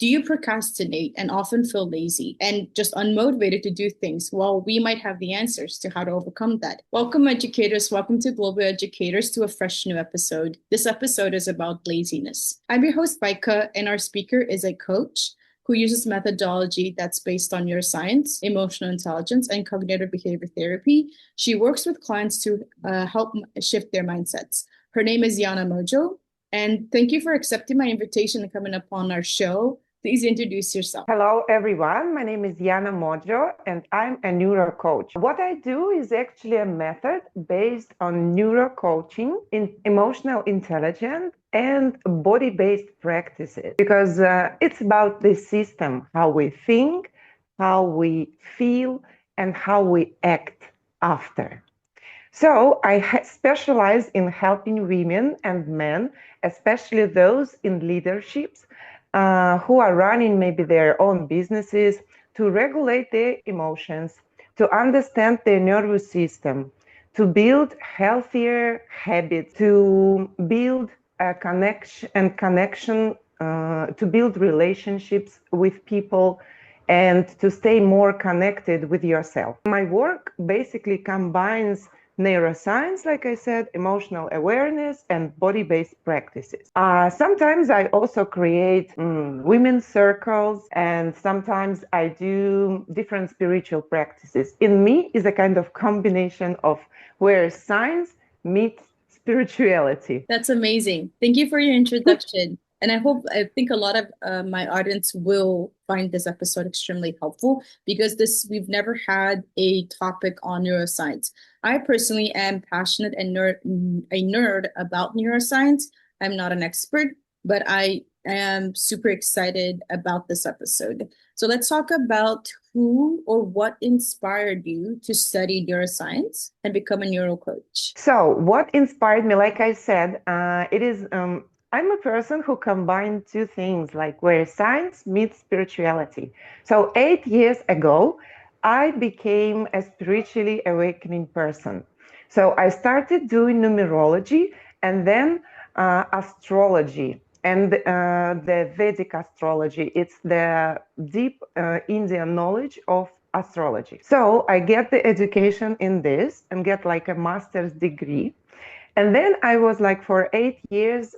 Do you procrastinate and often feel lazy and just unmotivated to do things? Well, we might have the answers to how to overcome that. Welcome, educators. Welcome to Global Educators to a fresh new episode. This episode is about laziness. I'm your host, Baika, and our speaker is a coach who uses methodology that's based on neuroscience, emotional intelligence, and cognitive behavior therapy. She works with clients to help shift their mindsets. Her name is Yana Mojo, and thank you for accepting my invitation and coming up on our show. Please introduce yourself. Hello, everyone. My name is Yana Mojo, and I'm a neuro coach. What I do is actually a method based on neuro coaching, in emotional intelligence, and body-based practices, because it's about the system, how we think, how we feel, and how we act after. So I specialize in helping women and men, especially those in leaderships, who are running maybe their own businesses, to regulate their emotions, to understand their nervous system, to build healthier habits, to build a connection, to build relationships with people, and to stay more connected with yourself. My work basically combines neuroscience, like I said, emotional awareness, and body-based practices. Sometimes I also create women's circles, and sometimes I do different spiritual practices. In me is a kind of combination of where science meets spirituality. That's amazing. Thank you for your introduction. And I think a lot of my audience will find this episode extremely helpful because we've never had a topic on neuroscience. I personally am passionate and a nerd about neuroscience. I'm not an expert, but I am super excited about this episode. So let's talk about who or what inspired you to study neuroscience and become a neuro coach. So what inspired me, like I said, it is I'm a person who combined two things, like where science meets spirituality. So 8 years ago, I became a spiritually awakening person. So I started doing numerology and then astrology and the Vedic astrology. It's the deep Indian knowledge of astrology. So I get the education in this and get like a master's degree. And then I was like for 8 years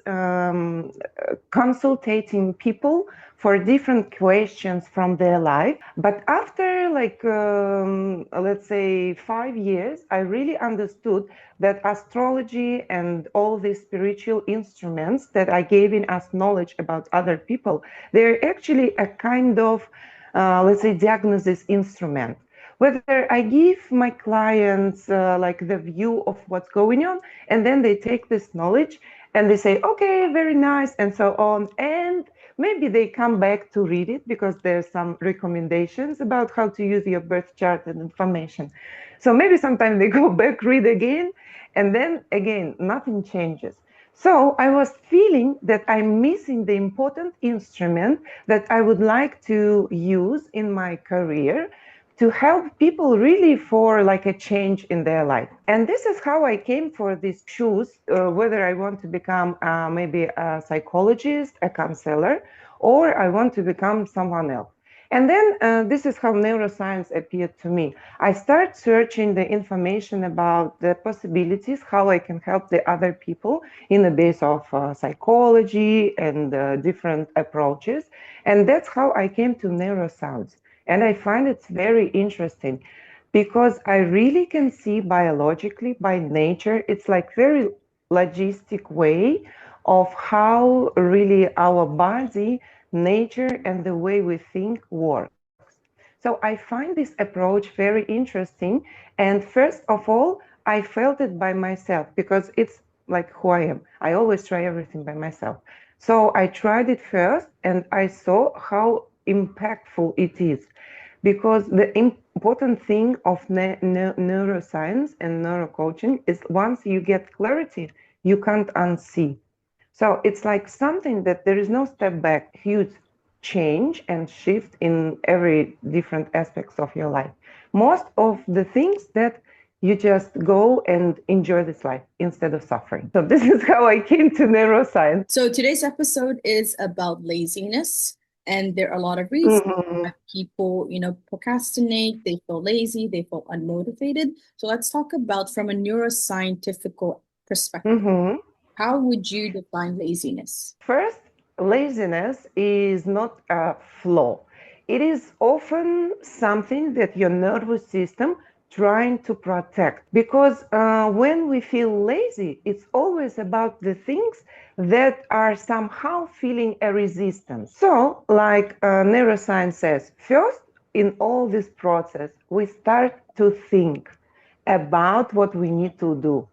consulting people for different questions from their life. But after like, let's say 5 years, I really understood that astrology and all these spiritual instruments that are giving us knowledge about other people, they're actually a kind of, let's say, diagnosis instrument. Whether I give my clients like the view of what's going on, and then they take this knowledge and they say, okay, very nice, and so on. And maybe they come back to read it because there's some recommendations about how to use your birth chart and information. So maybe sometimes they go back, read again, and then again, nothing changes. So I was feeling that I'm missing the important instrument that I would like to use in my career to help people really for like a change in their life. And this is how I came for these shoes, whether I want to become maybe a psychologist, a counselor, or I want to become someone else. And then this is how neuroscience appeared to me. I start searching the information about the possibilities, how I can help the other people in the base of psychology and different approaches. And that's how I came to neuroscience. And I find it very interesting because I really can see biologically, by nature, it's like very logistic way of how really our body, nature, and the way we think works. So I find this approach very interesting. And first of all, I felt it by myself because it's like who I am. I always try everything by myself. So I tried it first and I saw how impactful it is. Because the important thing of neuroscience and neurocoaching is once you get clarity, you can't unsee. So it's like something that there is no step back, huge change and shift in every different aspects of your life. Most of the things that you just go and enjoy this life instead of suffering. So this is how I came to neuroscience. So today's episode is about laziness. And there are a lot of reasons Mm-hmm. why people, procrastinate, they feel lazy, they feel unmotivated. So let's talk about from a neuroscientific perspective. Mm-hmm. How would you define laziness? First, laziness is not a flaw. It is often something that your nervous system trying to protect because when we feel lazy, it's always about the things that are somehow feeling a resistance. So, like neuroscience says, first in all this process, we start to think about what we need to do,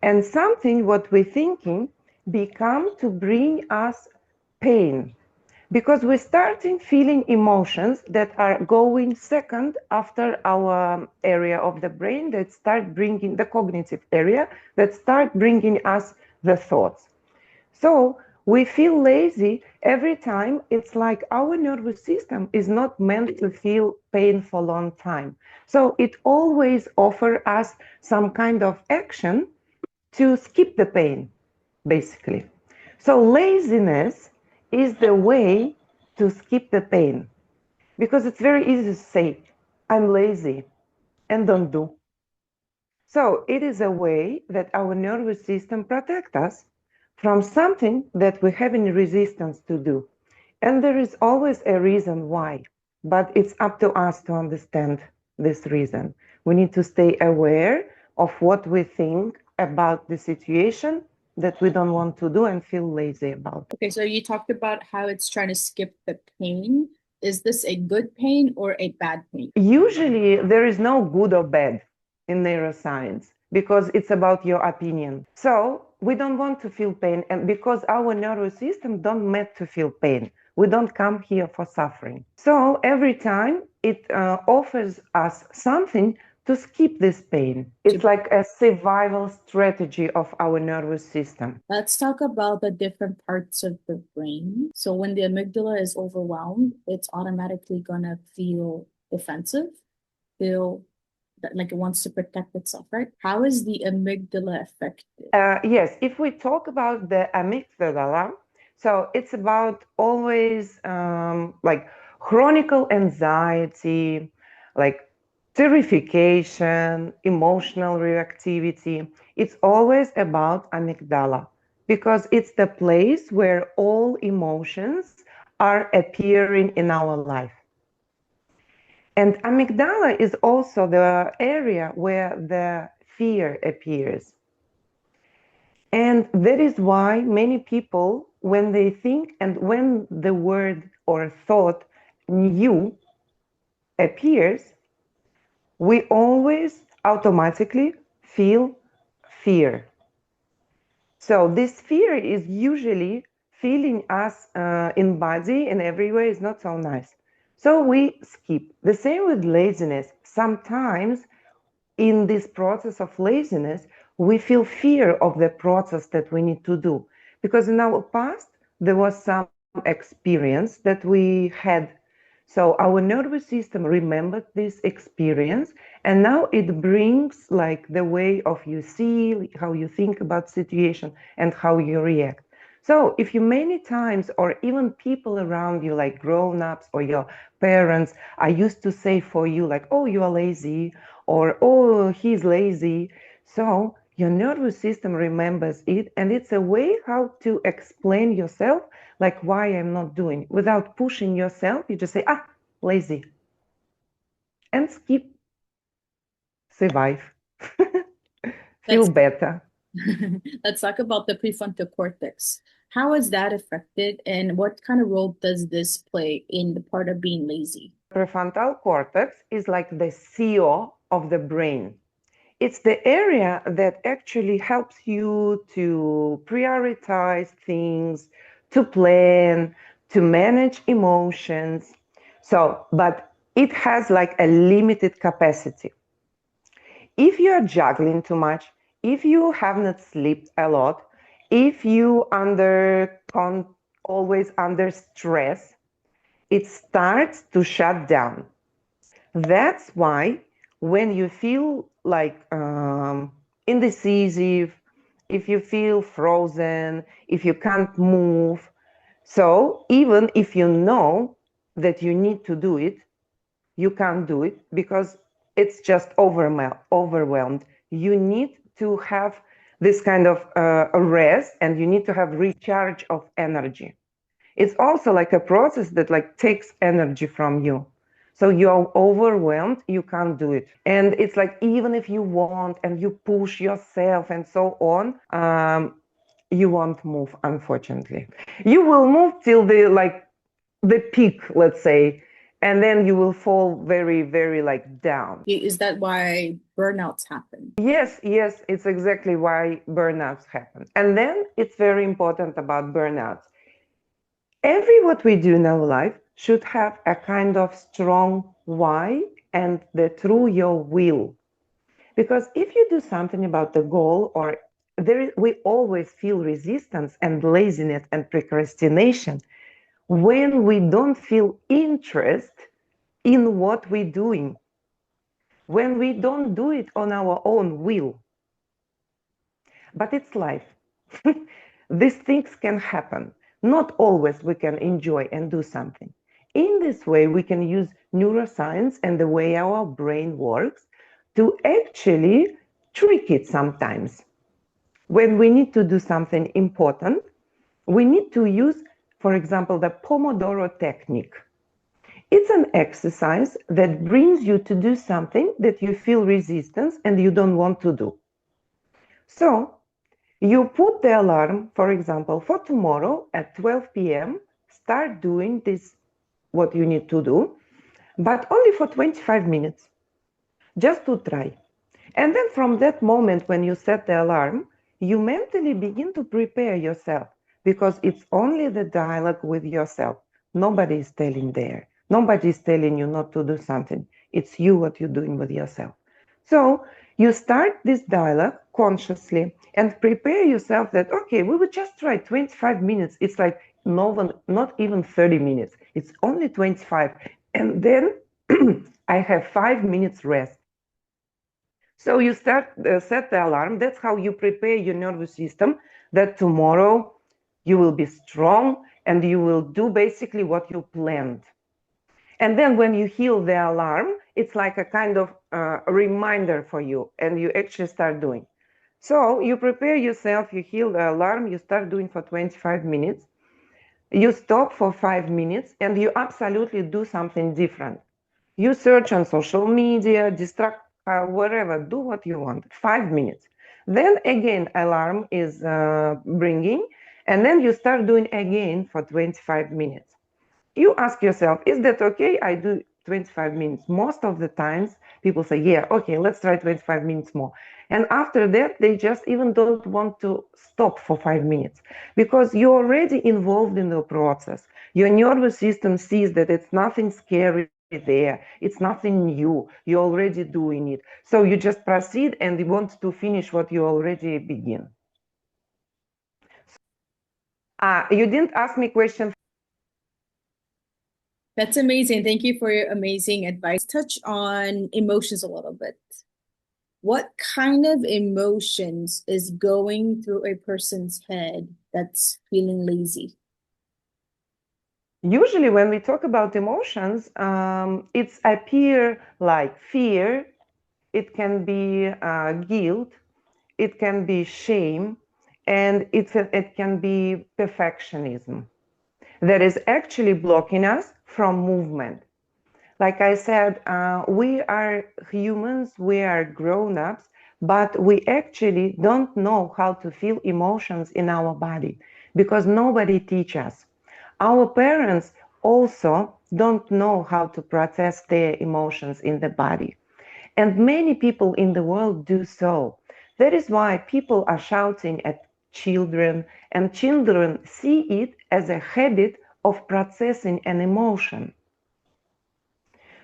and something what we're thinking become to bring us pain because we're starting feeling emotions that are going second after our area of the brain that start bringing the cognitive area that start bringing us the thoughts. So we feel lazy every time. It's like our nervous system is not meant to feel pain for a long time, so it always offers us some kind of action to skip the pain, basically. So laziness is the way to skip the pain because it's very easy to say, I'm lazy and don't do. So it is a way that our nervous system protects us from something that we have in resistance to do. And there is always a reason why, but it's up to us to understand this reason. We need to stay aware of what we think about the situation that we don't want to do and feel lazy about. Okay, so you talked about how it's trying to skip the pain. Is this a good pain or a bad pain? Usually, there is no good or bad in neuroscience because it's about your opinion. So we don't want to feel pain, and because our nervous system don't meant to feel pain, we don't come here for suffering. So every time it offers us something to skip this pain. It's like a survival strategy of our nervous system. Let's talk about the different parts of the brain. So when the amygdala is overwhelmed, it's automatically gonna feel defensive, feel that like it wants to protect itself, right? How is the amygdala affected? Yes, if we talk about the amygdala, so it's about always like chronic anxiety, like terrification, emotional reactivity. It's always about amygdala because it's the place where all emotions are appearing in our life. And amygdala is also the area where the fear appears. And that is why many people, when they think and when the word or thought new appears, we always automatically feel fear. So this fear is usually feeling us in body in every way is not so nice. So we skip. The same with laziness. Sometimes in this process of laziness, we feel fear of the process that we need to do. Because in our past, there was some experience that we had. So our nervous system remembered this experience, and now it brings like the way of you see, how you think about situation, and how you react. So if you many times, or even people around you, like grown-ups or your parents, are used to say for you, like, oh, you are lazy, or oh, he's lazy. So your nervous system remembers it, and it's a way how to explain yourself, like why I'm not doing without pushing yourself. You just say, ah, lazy, and skip, survive, feel Let's better. let's talk about the prefrontal cortex. How is that affected, and what kind of role does this play in the part of being lazy? Prefrontal cortex is like the CEO of the brain. It's the area that actually helps you to prioritize things, to plan, to manage emotions. So, but it has like a limited capacity. If you are juggling too much, if you have not slept a lot, if you always under stress, it starts to shut down. That's why when you feel like indecisive, if you feel frozen, if you can't move, So even if you know that you need to do it, you can't do it because it's just overwhelmed. You need to have this kind of rest, and you need to have recharge of energy. It's also like a process that like takes energy from you. So you're overwhelmed, you can't do it. And it's like, even if you want and you push yourself and so on, you won't move, unfortunately. You will move till the peak, let's say, and then you will fall very, very like down. Is that why burnouts happen? Yes, yes, it's exactly why burnouts happen. And then it's very important about burnouts. Every what we do in our life should have a kind of strong why and the through your will. Because if you do something about the goal, or we always feel resistance and laziness and procrastination when we don't feel interest in what we're doing, when we don't do it on our own will. But it's life. These things can happen. Not always we can enjoy and do something. In this way, we can use neuroscience and the way our brain works to actually trick it sometimes. When we need to do something important, we need to use, for example, the Pomodoro technique. It's an exercise that brings you to do something that you feel resistance and you don't want to do. So you put the alarm, for example, for tomorrow at 12 p.m., start doing this, what you need to do, but only for 25 minutes, just to try. And then from that moment when you set the alarm, you mentally begin to prepare yourself, because it's only the dialogue with yourself. Nobody is telling there. Nobody is telling you not to do something. It's you what you're doing with yourself. So you start this dialogue consciously and prepare yourself that, okay, we would just try 25 minutes. It's like no one, not even 30 minutes. It's only 25. And then I have 5 minutes rest. So you start set the alarm. That's how you prepare your nervous system that tomorrow you will be strong and you will do basically what you planned. And then when you hear the alarm, it's like a kind of reminder for you, and you actually start doing. So you prepare yourself, you hear the alarm, you start doing for 25 minutes, you stop for 5 minutes, and you absolutely do something different. You search on social media, distract, whatever, do what you want, 5 minutes. Then again, alarm is bringing, and then you start doing again for 25 minutes. You ask yourself, is that okay? I do 25 minutes. Most of the times people say, yeah, okay, let's try 25 minutes more. And after that, they just even don't want to stop for 5 minutes, because you're already involved in the process. Your nervous system sees that it's nothing scary there. It's nothing new. You're already doing it. So you just proceed and you want to finish what you already begin. You didn't ask me question. That's amazing. Thank you for your amazing advice. Touch on emotions a little bit. What kind of emotions is going through a person's head that's feeling lazy? Usually when we talk about emotions, it's appear like fear, it can be guilt, it can be shame, and it can be perfectionism that is actually blocking us from movement. Like I said, we are humans, we are grown-ups, but we actually don't know how to feel emotions in our body because nobody teaches us. Our parents also don't know how to process their emotions in the body. And many people in the world do so. That is why people are shouting at children, and children see it as a habit of processing an emotion.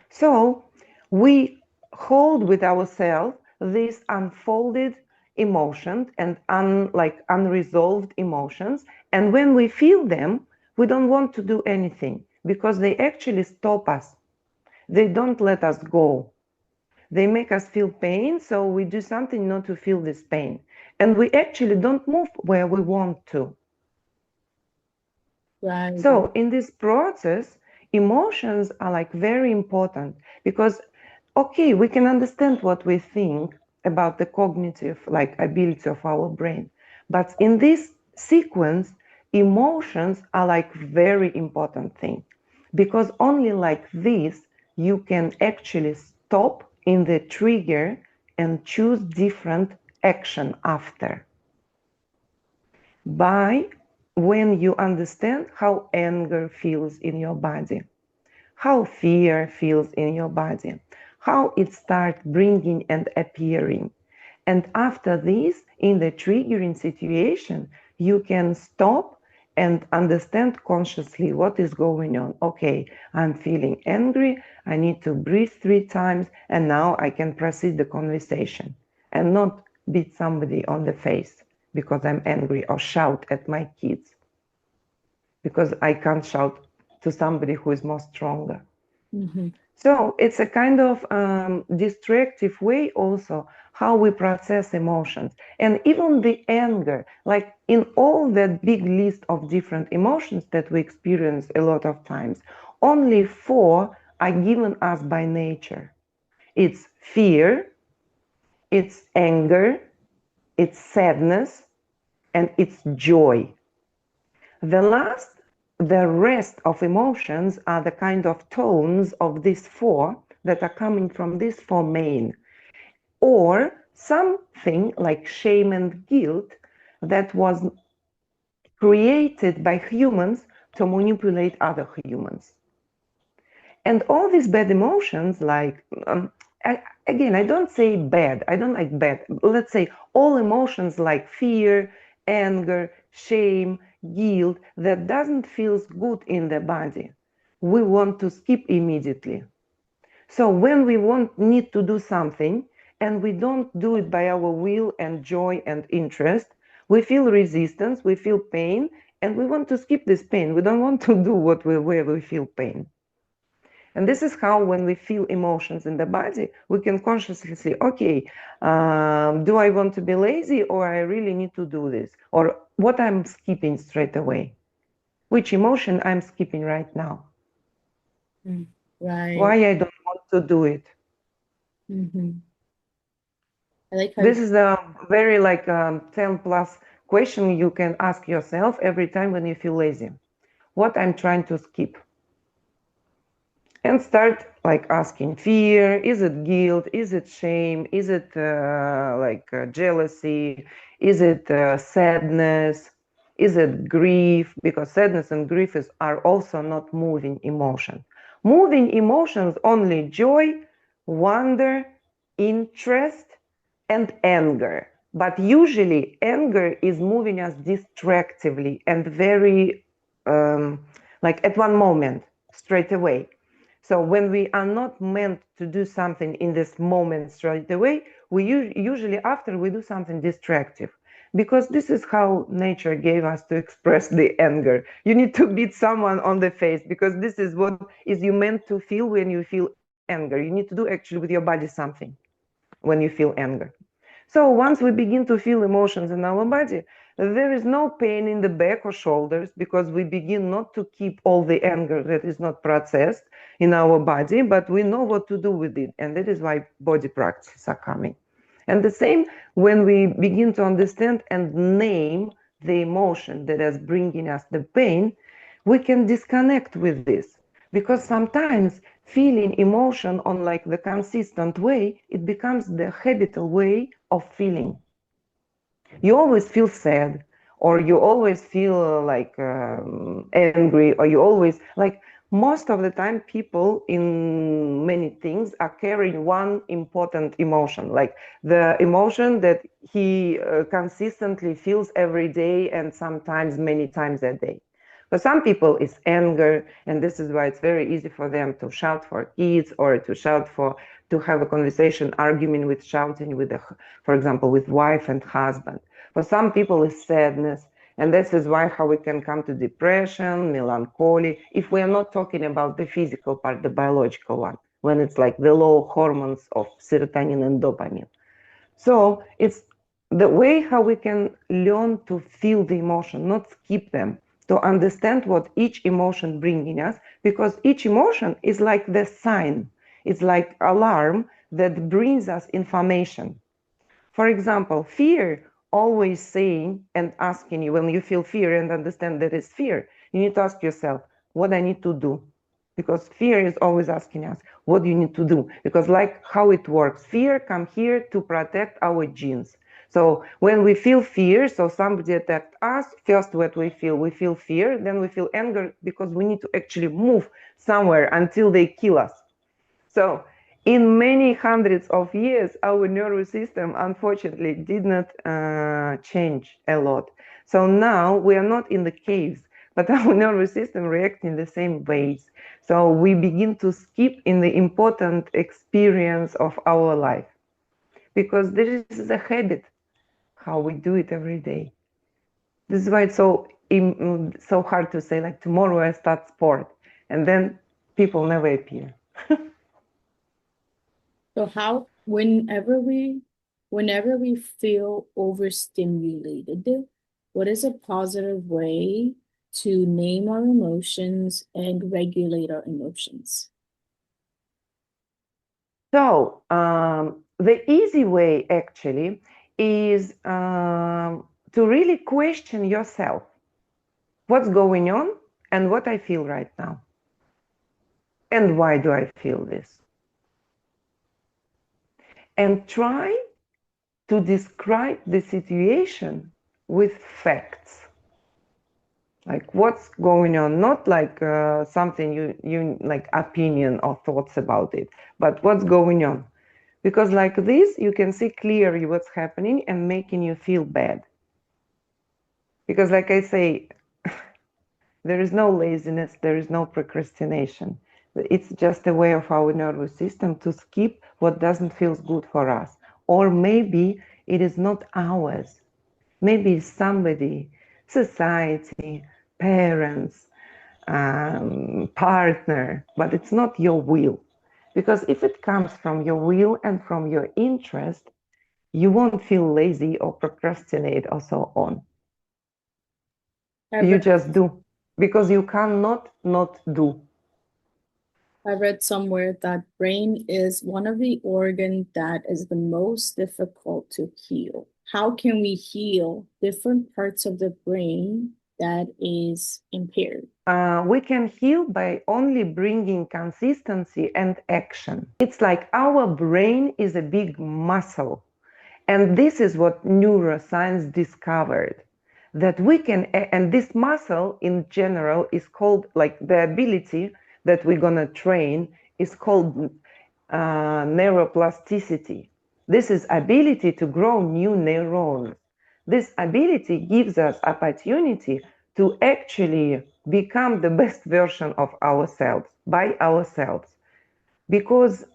So we hold with ourselves these unfolded emotions and unresolved emotions. And when we feel them, we don't want to do anything because they actually stop us. They don't let us go. They make us feel pain, so we do something not to feel this pain. And we actually don't move where we want to. Right. So in this process, emotions are like very important because, okay, we can understand what we think about the cognitive like ability of our brain, but in this sequence, emotions are like very important thing because only like this you can actually stop in the trigger and choose different action after by when you understand how anger feels in your body, how fear feels in your body, how it starts bringing and appearing. And after this, in the triggering situation, you can stop and understand consciously what is going on. Okay, I'm feeling angry. I need to breathe 3 times, and now I can proceed the conversation and not beat somebody on the face because I'm angry or shout at my kids because I can't shout to somebody who is more stronger. Mm-hmm. So it's a kind of distractive way also how we process emotions. And even the anger, like in all that big list of different emotions that we experience a lot of times, only 4 are given us by nature. It's fear, it's anger, it's sadness, and it's joy. The rest of emotions are the kind of tones of these 4 that are coming from these 4 main, or something like shame and guilt that was created by humans to manipulate other humans. And all these bad emotions, like, again, I don't say bad, I don't like bad. Let's say all emotions like fear, anger, shame, guilt, that doesn't feel good in the body. We want to skip immediately. So when we need to do something and we don't do it by our will and joy and interest, we feel resistance, we feel pain, and we want to skip this pain. We don't want to do where we feel pain. And this is how, when we feel emotions in the body, we can consciously say, okay, do I want to be lazy or I really need to do this? Or what I'm skipping straight away? Which emotion I'm skipping right now? Right. Why I don't want to do it? Mm-hmm. I like how. This is a very like 10 plus question you can ask yourself every time when you feel lazy. What I'm trying to skip? And start like asking fear, is it guilt, is it shame, is it jealousy, is it sadness, is it grief, because sadness and grief are also not moving emotion. Moving emotions only joy, wonder, interest, and anger, but usually anger is moving us distractively and very like at one moment straight away. So when we are not meant to do something in this moment straight away, we usually after we do something distractive, because this is how nature gave us to express the anger. You need to beat someone on the face because this is what is you meant to feel when you feel anger. You need to do actually with your body something when you feel anger. So once we begin to feel emotions in our body, there is no pain in the back or shoulders because we begin not to keep all the anger that is not processed in our body, but we know what to do with it. And that is why body practices are coming. And the same when we begin to understand and name the emotion that is bringing us the pain, we can disconnect with this. Because sometimes feeling emotion on like the consistent way, it becomes the habitual way of feeling. You always feel sad, or you always feel like angry, or you always like, most of the time people in many things are carrying one important emotion, like the emotion that he consistently feels every day and sometimes many times a day. For some people, it's anger, and this is why it's very easy for them to shout for kids or to shout to have a conversation, arguing with shouting with, for example, with wife and husband. For some people, it's sadness, and this is why how we can come to depression, melancholy, if we are not talking about the physical part, the biological one, when it's like the low hormones of serotonin and dopamine. So it's the way how we can learn to feel the emotion, not skip them, to understand what each emotion bringing us, because each emotion is like the sign, it's like alarm that brings us information. For example, fear always saying and asking you, when you feel fear and understand that it's fear, you need to ask yourself, what I need to do? Because fear is always asking us, what do you need to do? Because like how it works, fear come here to protect our genes. So when we feel fear, so somebody attacked us, first what we feel fear, then we feel anger because we need to actually move somewhere until they kill us. So in many hundreds of years, our nervous system unfortunately did not change a lot. So now we are not in the caves, but our nervous system reacts in the same ways. So we begin to skip in the important experience of our life because this is a habit, how we do it every day. This is why it's so hard to say, like, tomorrow I start sport, and then people never appear. So how, whenever we feel overstimulated, what is a positive way to name our emotions and regulate our emotions? So the easy way actually is to really question yourself. What's going on and what I feel right now? And why do I feel this? And try to describe the situation with facts. Like what's going on, not like something you like opinion or thoughts about it, but what's going on. Because like this, you can see clearly what's happening and making you feel bad. Because like I say, there is no laziness, there is no procrastination. It's just a way of our nervous system to skip what doesn't feel good for us. Or maybe it is not ours. Maybe it's somebody, society, parents, partner, but it's not your will. Because if it comes from your will and from your interest, you won't feel lazy or procrastinate or so on. I You read, just do because you cannot not do. I read somewhere that brain is one of the organs that is the most difficult to heal. How can we heal different parts of the brain that is impaired? We can heal by only bringing consistency and action. It's like our brain is a big muscle. And this is what neuroscience discovered, that we can, and this muscle in general is called, like the ability that we're gonna train is called neuroplasticity. This is ability to grow new neurons. This ability gives us opportunity to actually become the best version of ourselves by ourselves, because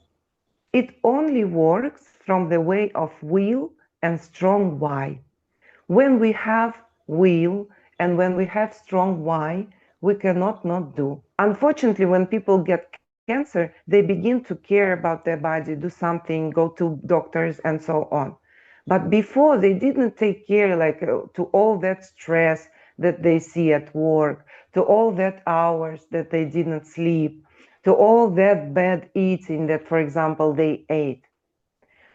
it only works from the way of will and strong why. When we have will and when we have strong why, we cannot not do. Unfortunately, when people get cancer, they begin to care about their body, do something, go to doctors and so on. But before, they didn't take care, like to all that stress that they see at work, to all that hours that they didn't sleep, to all that bad eating that, for example, they ate.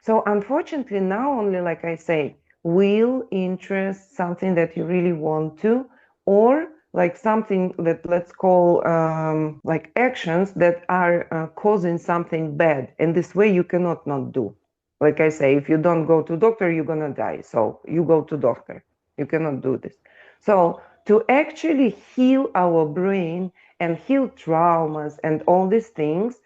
So unfortunately now only, like I say, will, interest, something that you really want to, or like something that let's call like actions that are causing something bad. And this way you cannot not do. Like I say, if you don't go to doctor, you're gonna die. So you go to doctor. You cannot do this. So to actually heal our brain and heal traumas and all these things,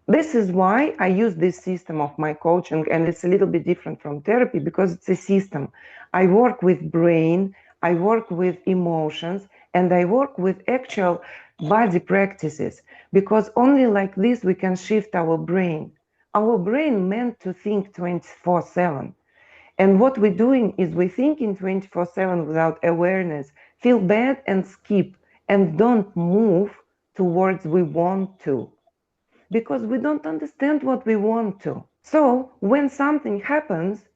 this is why I use this system of my coaching, and it's a little bit different from therapy because it's a system. I work with brain, I work with emotions, and I work with actual body practices, because only like this we can shift our brain. Our brain meant to think 24/7. And what we're doing is we're thinking 24/7 without awareness, feel bad and skip, and don't move towards we want to, because we don't understand what we want to. So when something happens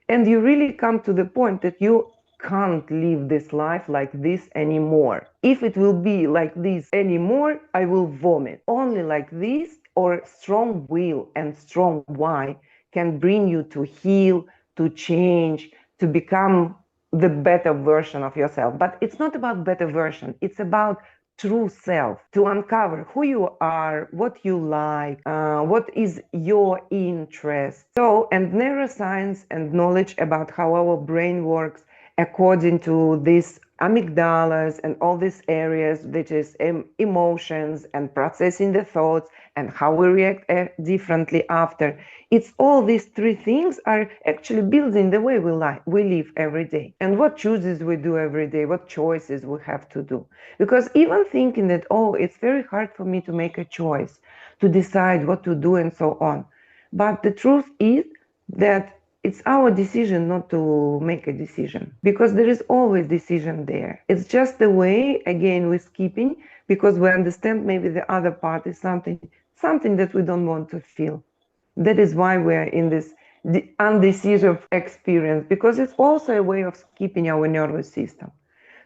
and you really come to the point that you can't live this life like this anymore. If it will be like this anymore, I will vomit. Only like this, or strong will and strong why, can bring you to heal, to change, to become the better version of yourself. But it's not about better version, it's about true self, to uncover who you are, what you like, what is your interest. So, and neuroscience and knowledge about how our brain works according to these amygdalas and all these areas, that is emotions and processing the thoughts and how we react differently after. It's all these three things are actually building the way we live every day, and what choices we do every day, what choices we have to do. Because even thinking that, oh, it's very hard for me to make a choice, to decide what to do and so on. But the truth is that it's our decision not to make a decision, because there is always decision there. It's just the way, again, we're skipping because we understand maybe the other part is something that we don't want to feel. That is why we're in this undecisive experience, because it's also a way of skipping our nervous system.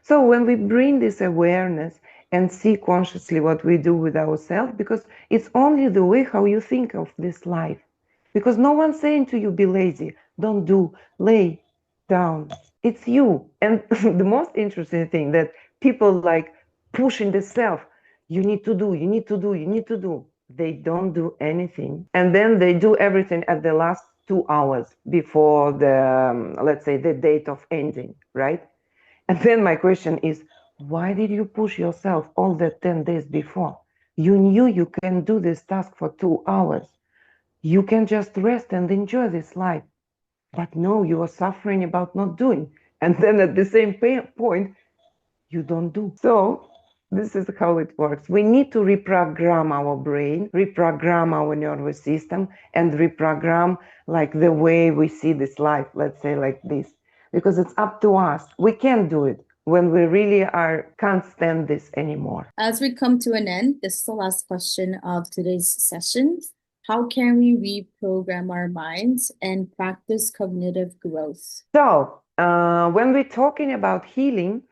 So when we bring this awareness and see consciously what we do with ourselves, because it's only the way how you think of this life. Because no one's saying to you, be lazy, don't do, lay down. It's you. And the most interesting thing that people like pushing the self, you need to do, you need to do, you need to do. They don't do anything. And then they do everything at the last 2 hours before the, let's say, the date of ending, right? And then my question is, why did you push yourself all the 10 days before? You knew you can do this task for 2 hours. You can just rest and enjoy this life. But no, you are suffering about not doing. And then at the same point, you don't do. So this is how it works. We need to reprogram our brain, reprogram our nervous system, and reprogram like the way we see this life, let's say like this. Because it's up to us. We can do it when we really can't stand this anymore. As we come to an end, this is the last question of today's session. How can we reprogram our minds and practice cognitive growth? So, when we're talking about healing,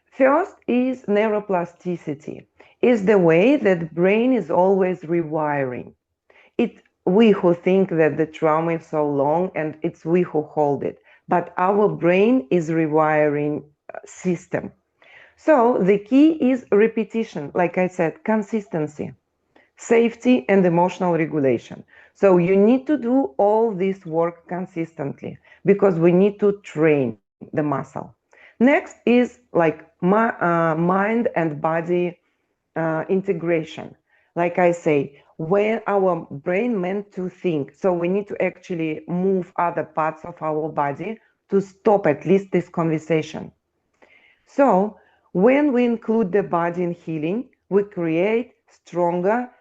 first is neuroplasticity, is the way that brain is always rewiring. We who think that the trauma is so long and it's we who hold it, but our brain is rewiring system. So the key is repetition, like I said, consistency, safety, and emotional regulation. So you need to do all this work consistently because we need to train the muscle. Next is like mind and body integration. Like I say, when our brain meant to think, so we need to actually move other parts of our body to stop at least this conversation. So when we include the body in healing, we create stronger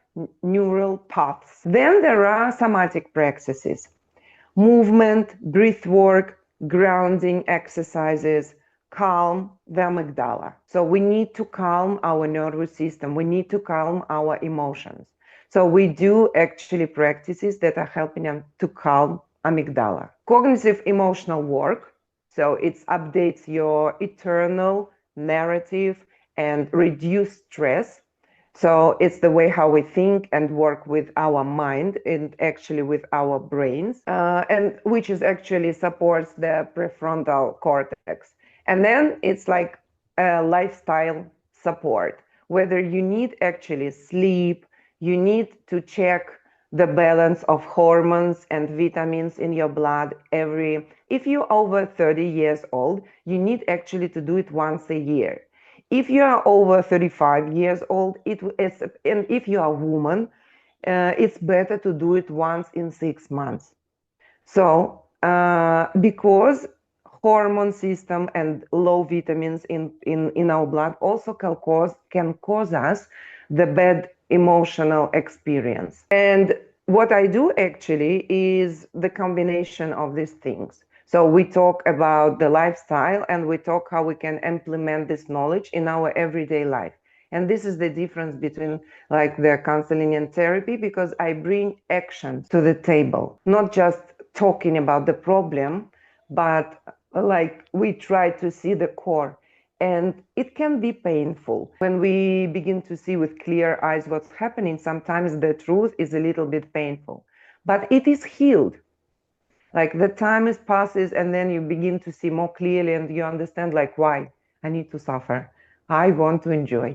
neural paths. Then there are somatic practices, movement, breath work, grounding exercises, calm the amygdala. So we need to calm our nervous system. We need to calm our emotions. So we do actually practices that are helping them to calm amygdala. Cognitive emotional work. So it updates your internal narrative and reduce stress. So it's the way how we think and work with our mind and actually with our brains, and which is actually supports the prefrontal cortex. And then it's like a lifestyle support, whether you need actually sleep, you need to check the balance of hormones and vitamins in your blood if you're over 30 years old, you need actually to do it once a year. If you are over 35 years old, and if you are a woman, it's better to do it once in 6 months. So, because hormone system and low vitamins in our blood also can cause us the bad emotional experience. And what I do actually is the combination of these things. So we talk about the lifestyle and we talk how we can implement this knowledge in our everyday life. And this is the difference between like the counseling and therapy, because I bring action to the table, not just talking about the problem, but like we try to see the core, and it can be painful when we begin to see with clear eyes what's happening. Sometimes the truth is a little bit painful, but it is healed. Like the time is passes, and then you begin to see more clearly, and you understand like why I need to suffer. I want to enjoy.